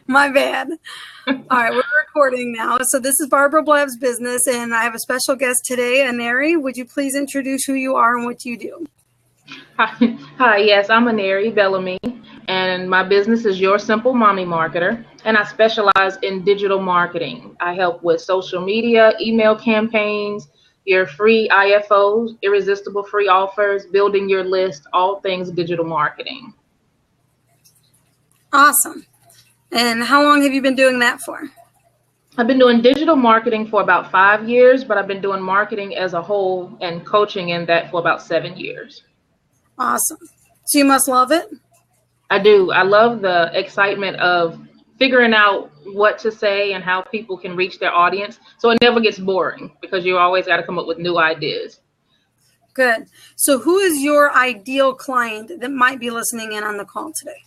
My bad. All right, we're recording now. So this is Barbara Blabs Business, and I have a special guest today, Aneri. Would you please introduce who you are and what you do? Hi, yes, I'm Aneri Bellamy, and my business is Your Simple Mommy Marketer, and I specialize in digital marketing. I help with social media, email campaigns, your free IFOs, irresistible free offers, building your list, all things digital marketing. Awesome. And how long have you been doing that for? I've been doing digital marketing for about 5 years, but I've been doing marketing as a whole and coaching in that for about 7 years. Awesome. So you must love it? I do. I love the excitement of figuring out what to say and how people can reach their audience. So it never gets boring because you always got to come up with new ideas. Good. So who is your ideal client that might be listening in on the call today?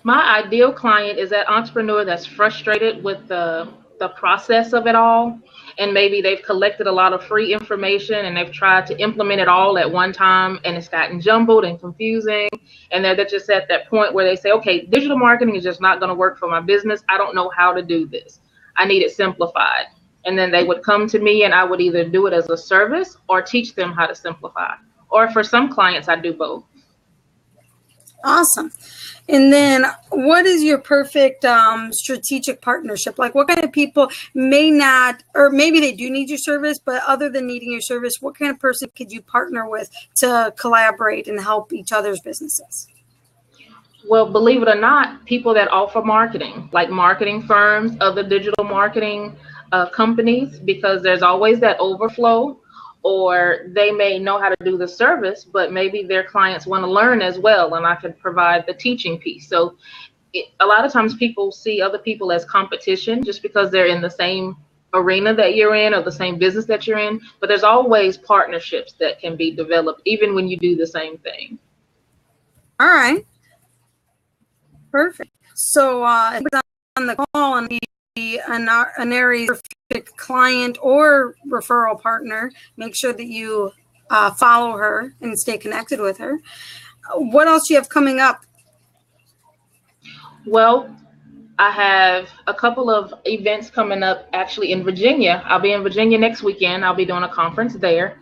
My ideal client is that entrepreneur that's frustrated with the process of it all. And maybe they've collected a lot of free information and they've tried to implement it all at one time and it's gotten jumbled and confusing. And they're just at that point where they say, okay, digital marketing is just not going to work for my business. I don't know how to do this. I need it simplified. And then they would come to me and I would either do it as a service or teach them how to simplify. Or for some clients, I do both. Awesome. And then what is your perfect strategic partnership? Like what kind of people may not, or maybe they do need your service, but other than needing your service, what kind of person could you partner with to collaborate and help each other's businesses? Well, believe it or not, people that offer marketing, like marketing firms, other digital marketing companies, because there's always that overflow. Or they may know how to do the service, but maybe their clients want to learn as well, and I can provide the teaching piece. So a lot of times people see other people as competition just because they're in the same arena that you're in or the same business that you're in, but there's always partnerships that can be developed even when you do the same thing. All right. Perfect. So on the call and an area perfect client or referral partner, make sure that you follow her and stay connected with her. What else do you have coming up? Well, I have a couple of events coming up actually in Virginia. I'll be in Virginia next weekend. I'll be doing a conference there.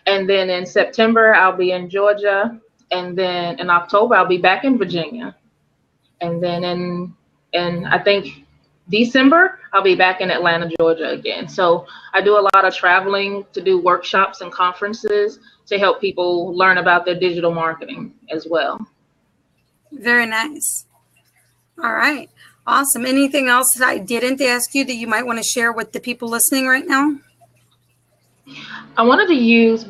And then in September, I'll be in Georgia. And then in October, I'll be back in Virginia. And then in I think December, I'll be back in Atlanta, Georgia again. So I do a lot of traveling to do workshops and conferences to help people learn about their digital marketing as well. Very nice. All right. Awesome. Anything else that I didn't ask you that you might want to share with the people listening right now? I wanted to use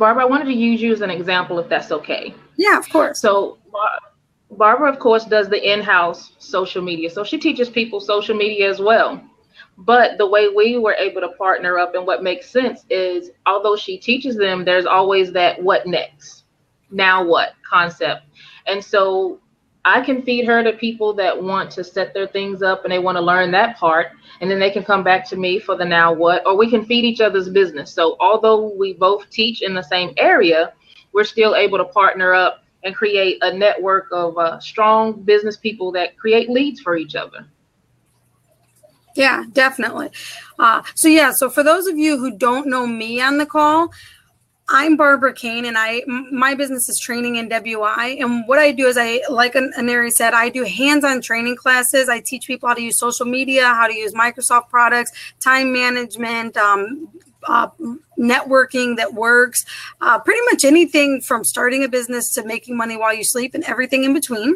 you as an example, if that's okay. Yeah, of course. So Barbara, of course, does the in-house social media. So she teaches people social media as well. But the way we were able to partner up and what makes sense is, although she teaches them, there's always that what next, now what concept. And so I can feed her to people that want to set their things up and they want to learn that part. And then they can come back to me for the now what, or we can feed each other's business. So although we both teach in the same area, we're still able to partner up and create a network of strong business people that create leads for each other. Yeah, definitely. So for those of you who don't know me on the call, I'm Barbara Kane, and my business is Training in WI. And what I do is like Aneri said, I do hands-on training classes. I teach people how to use social media, how to use Microsoft products, time management, networking that works, pretty much anything from starting a business to making money while you sleep and everything in between.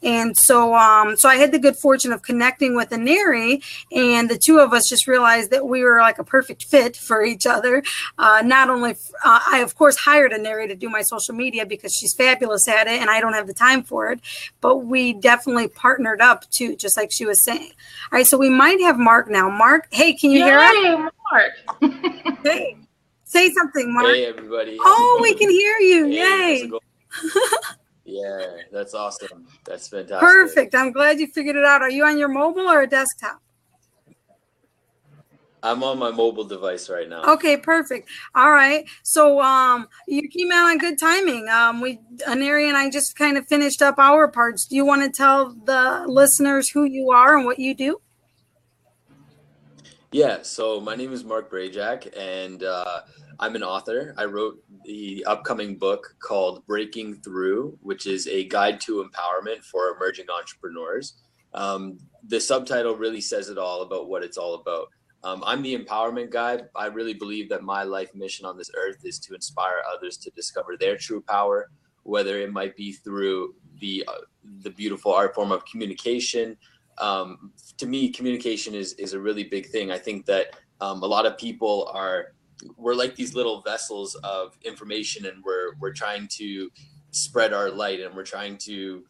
And so I had the good fortune of connecting with Aneri, and the two of us just realized that we were like a perfect fit for each other. Not only, I of course hired Aneri to do my social media because she's fabulous at it and I don't have the time for it, but we definitely partnered up too, just like she was saying. All right, so we might have Mark now. Mark, hey, can you hear us? Hey, Mark. Hey. Say something, Mark. Hey, everybody. Oh, we can hear you. Hey, Yay. Yeah, that's awesome. That's fantastic. Perfect. I'm glad you figured it out. Are you on your mobile or a desktop? I'm on my mobile device right now. Okay, perfect. All right. So you came out on good timing. Aneri and I just kind of finished up our parts. Do you want to tell the listeners who you are and what you do? Yeah, so my name is Mark Brajak, and I'm an author. I wrote the upcoming book called Breaking Through, which is a guide to empowerment for emerging entrepreneurs. The subtitle really says it all about what it's all about. I'm the empowerment guy. I really believe that my life mission on this earth is to inspire others to discover their true power, whether it might be through the beautiful art form of communication. To me, communication is a really big thing. I think that a lot of people we're like these little vessels of information, and we're trying to spread our light, and we're trying to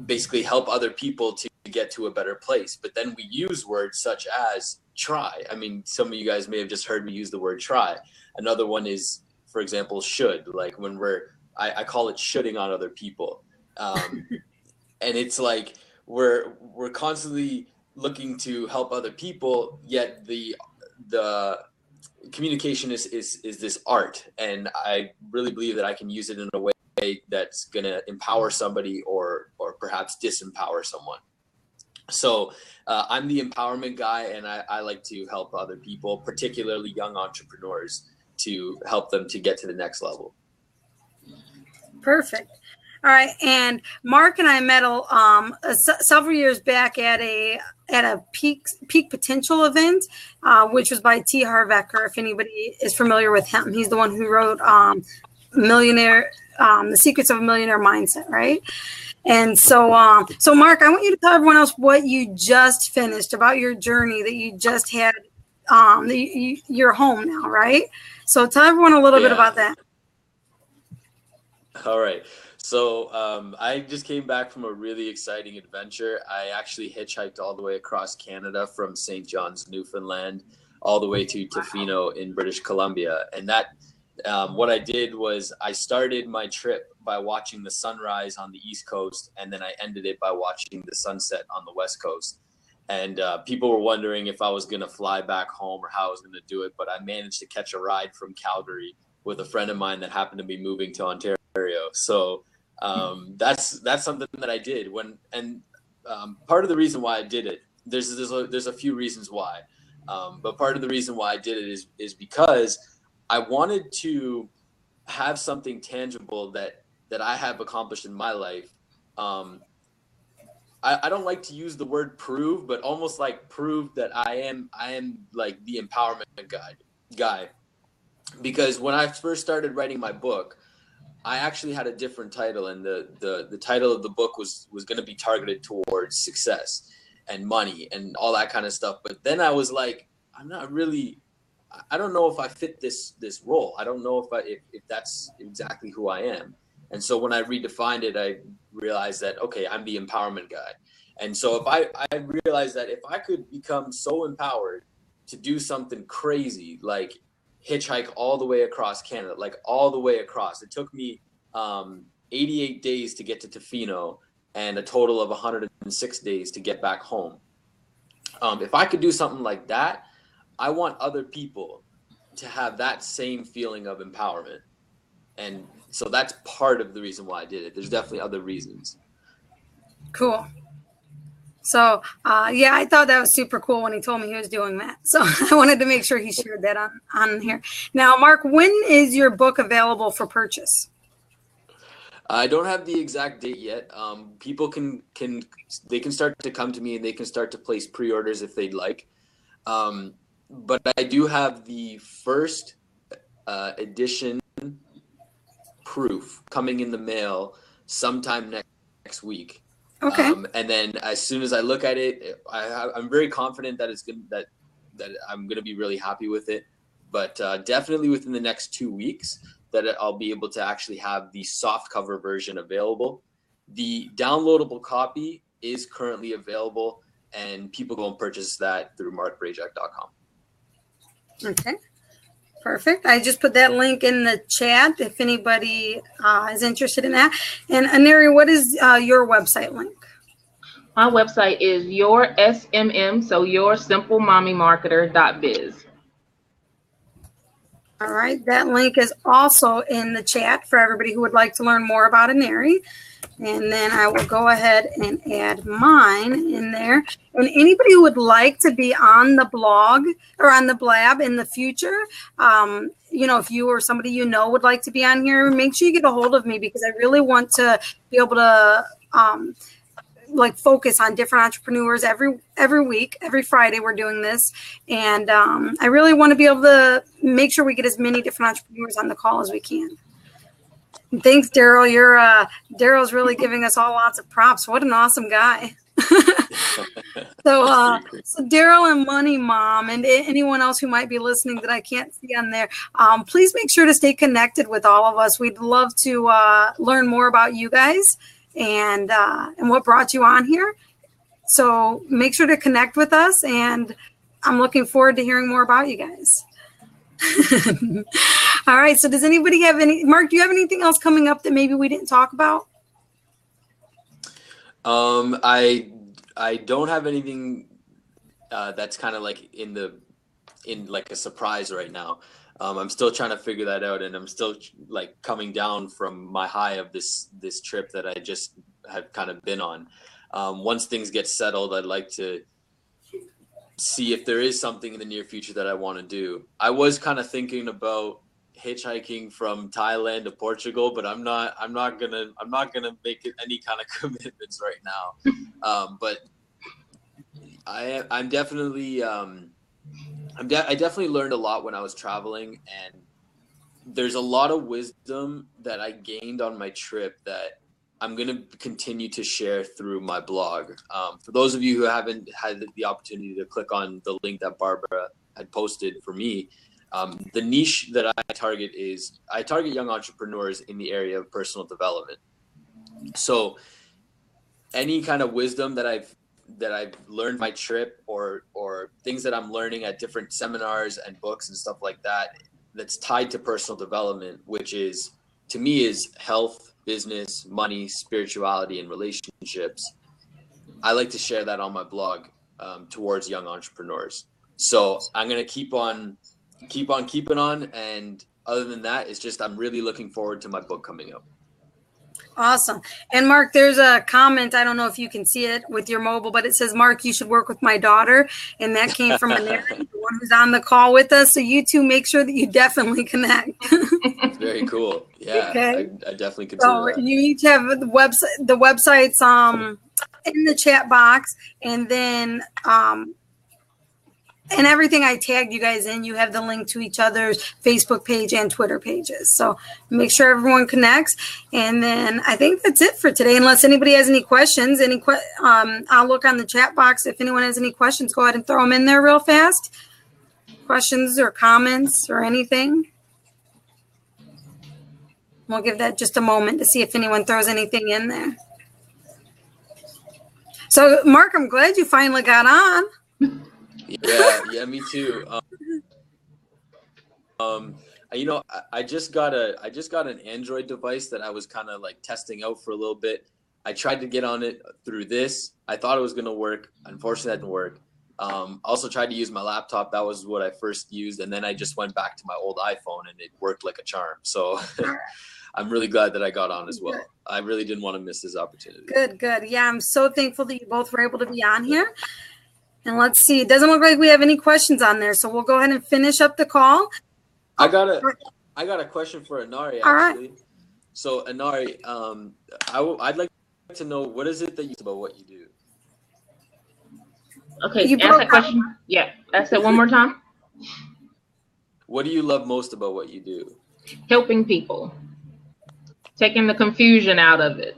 basically help other people to get to a better place. But then we use words such as try. I mean, some of you guys may have just heard me use the word try. Another one is, for example, should. Like when I call it shoulding on other people. And it's like we're constantly looking to help other people, yet the communication is this art, and I really believe that I can use it in a way that's going to empower somebody or perhaps disempower someone. So I'm the empowerment guy, and I like to help other people, particularly young entrepreneurs, to help them to get to the next level. Perfect. All right, and Mark and I met several years back at a peak potential event, which was by T. Harv Eker. If anybody is familiar with him, he's the one who wrote The Secrets of a Millionaire Mindset, right? And so Mark, I want you to tell everyone else what you just finished, about your journey that you just had. You're home now, right? So tell everyone a little bit about that. All right. So I just came back from a really exciting adventure. I actually hitchhiked all the way across Canada from St. John's, Newfoundland, all the way to Tofino in British Columbia. And that what I did was I started my trip by watching the sunrise on the East Coast, and then I ended it by watching the sunset on the West Coast. And people were wondering if I was going to fly back home or how I was going to do it, but I managed to catch a ride from Calgary with a friend of mine that happened to be moving to Ontario. So that's something that I did part of the reason why I did it, there's a few reasons why, but part of the reason why I did it is because I wanted to have something tangible that I have accomplished in my life. I don't like to use the word prove, but almost like prove that I am like the empowerment guy. Because when I first started writing my book, I actually had a different title, and the title of the book was going to be targeted towards success and money and all that kind of stuff. But then I was like, I don't know if I fit this role. I don't know if that's exactly who I am. And so when I redefined it, I realized that, okay, I'm the empowerment guy. And so if I realized that if I could become so empowered to do something crazy, like hitchhike all the way across Canada, like all the way across, it took me 88 days to get to Tofino and a total of 106 days to get back home. If I could do something like that, I want other people to have that same feeling of empowerment. And so that's part of the reason why I did it. There's definitely other reasons. Cool. So, I thought that was super cool when he told me he was doing that. So I wanted to make sure he shared that on here. Now, Mark, when is your book available for purchase? I don't have the exact date yet. People can start to come to me, and they can start to place pre-orders if they'd like. But I do have the first edition proof coming in the mail sometime next week. Okay. And then as soon as I look at it, I'm very confident that that I'm going to be really happy with it. But definitely within the next 2 weeks, that I'll be able to actually have the soft cover version available. The downloadable copy is currently available, and people go and purchase that through markbrajak.com. Okay. Perfect. I just put that link in the chat if anybody is interested in that. And Aneri, what is your website link? My website is your SMM, so yoursimplemammymarketer.biz. All right, that link is also in the chat for everybody who would like to learn more about Inari. And then I will go ahead and add mine in there. And anybody who would like to be on the blog or on the Blab in the future, you know, if you or somebody you know would like to be on here, make sure you get a hold of me, because I really want to be able to like focus on different entrepreneurs every week. Every Friday we're doing this, and I really want to be able to make sure we get as many different entrepreneurs on the call as we can. And thanks, Daryl. Daryl's really giving us all lots of props. What an awesome guy. So Daryl and Money Mom and anyone else who might be listening that I can't see on there, please make sure to stay connected with all of us. We'd love to learn more about you guys and what brought you on here. So make sure to connect with us, and I'm looking forward to hearing more about you guys. All right. So does anybody have Mark, do you have anything else coming up that maybe we didn't talk about? I don't have anything that's kind of like in like a surprise right now. I'm still trying to figure that out, and I'm still like coming down from my high of this trip that I just had kind of been on. Once things get settled, I'd like to see if there is something in the near future that I want to do. I was kind of thinking about hitchhiking from Thailand to Portugal, but I'm not gonna make any kind of commitments right now. But I definitely learned a lot when I was traveling, and there's a lot of wisdom that I gained on my trip that I'm going to continue to share through my blog. For those of you who haven't had the opportunity to click on the link that Barbara had posted for me, the niche that I target young entrepreneurs in the area of personal development. So any kind of wisdom that I've learned my trip, or things that I'm learning at different seminars and books and stuff like that, that's tied to personal development, which is, to me, is health, business, money, spirituality, and relationships. I like to share that on my blog towards young entrepreneurs. So I'm going to keep on keeping on. And other than that, it's just, I'm really looking forward to my book coming out. Awesome. And Mark, there's a comment. I don't know if you can see it with your mobile, but it says, Mark, you should work with my daughter. And that came from Inari, the one who's on the call with us. So you two make sure that you definitely connect. Very cool. Yeah, okay. I definitely consider that. You each have the websites in the chat box, and then and everything I tagged you guys in, you have the link to each other's Facebook page and Twitter pages. So make sure everyone connects. And then I think that's it for today. Unless anybody has any questions, I'll look on the chat box. If anyone has any questions, go ahead and throw them in there real fast. Questions or comments or anything. We'll give that just a moment to see if anyone throws anything in there. So Mark, I'm glad you finally got on. Yeah, me too. You know, I just got an Android device that I was kind of like testing out for a little bit. I tried to get on it through this. I thought it was going to work. Unfortunately, that didn't work. Also tried to use my laptop. That was what I first used. And then I just went back to my old iPhone, and it worked like a charm. So I'm really glad that I got on as well. Good. I really didn't want to miss this opportunity. Good. Yeah, I'm so thankful that you both were able to be on here. And let's see, it doesn't look like we have any questions on there. So we'll go ahead and finish up the call. I got a question for Inari, actually. All right. So Inari, I'd like to know, what is it that you think about what you do? Okay, ask that question. Yeah, ask that one more time. What do you love most about what you do? Helping people. Taking the confusion out of it.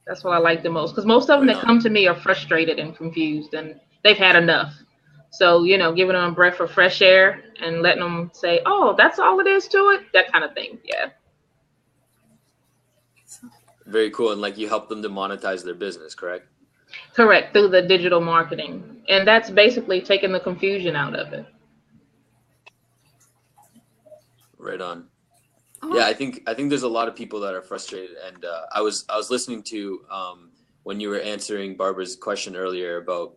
That's what I like the most, because most of them that come to me are frustrated and confused, and they've had enough. So, you know, giving them a breath of fresh air and letting them say, oh, that's all it is to it, that kind of thing. Yeah. Very cool. And like, you help them to monetize their business, correct? Correct, through the digital marketing. And that's basically taking the confusion out of it. Right on. Yeah, I think there's a lot of people that are frustrated, and I was listening to when you were answering Barbara's question earlier about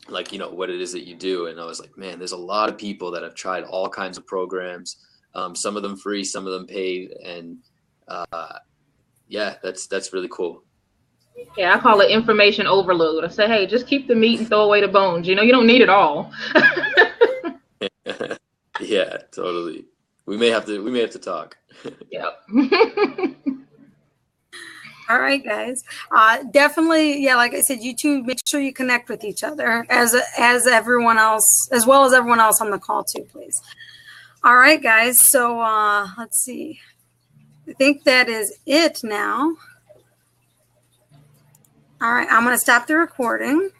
like, you know, what it is that you do. And I was like, man, there's a lot of people that have tried all kinds of programs, some of them free, some of them paid. And yeah, that's really cool. Yeah, I call it information overload. I say, hey, just keep the meat and throw away the bones. You know, you don't need it all. Yeah, totally. We may have to talk. Yep. All right, guys. Definitely, yeah, like I said, you two make sure you connect with each other as everyone else, as well as everyone else on the call too, please. All right, guys. So let's see. I think that is it now. All right, I'm going to stop the recording.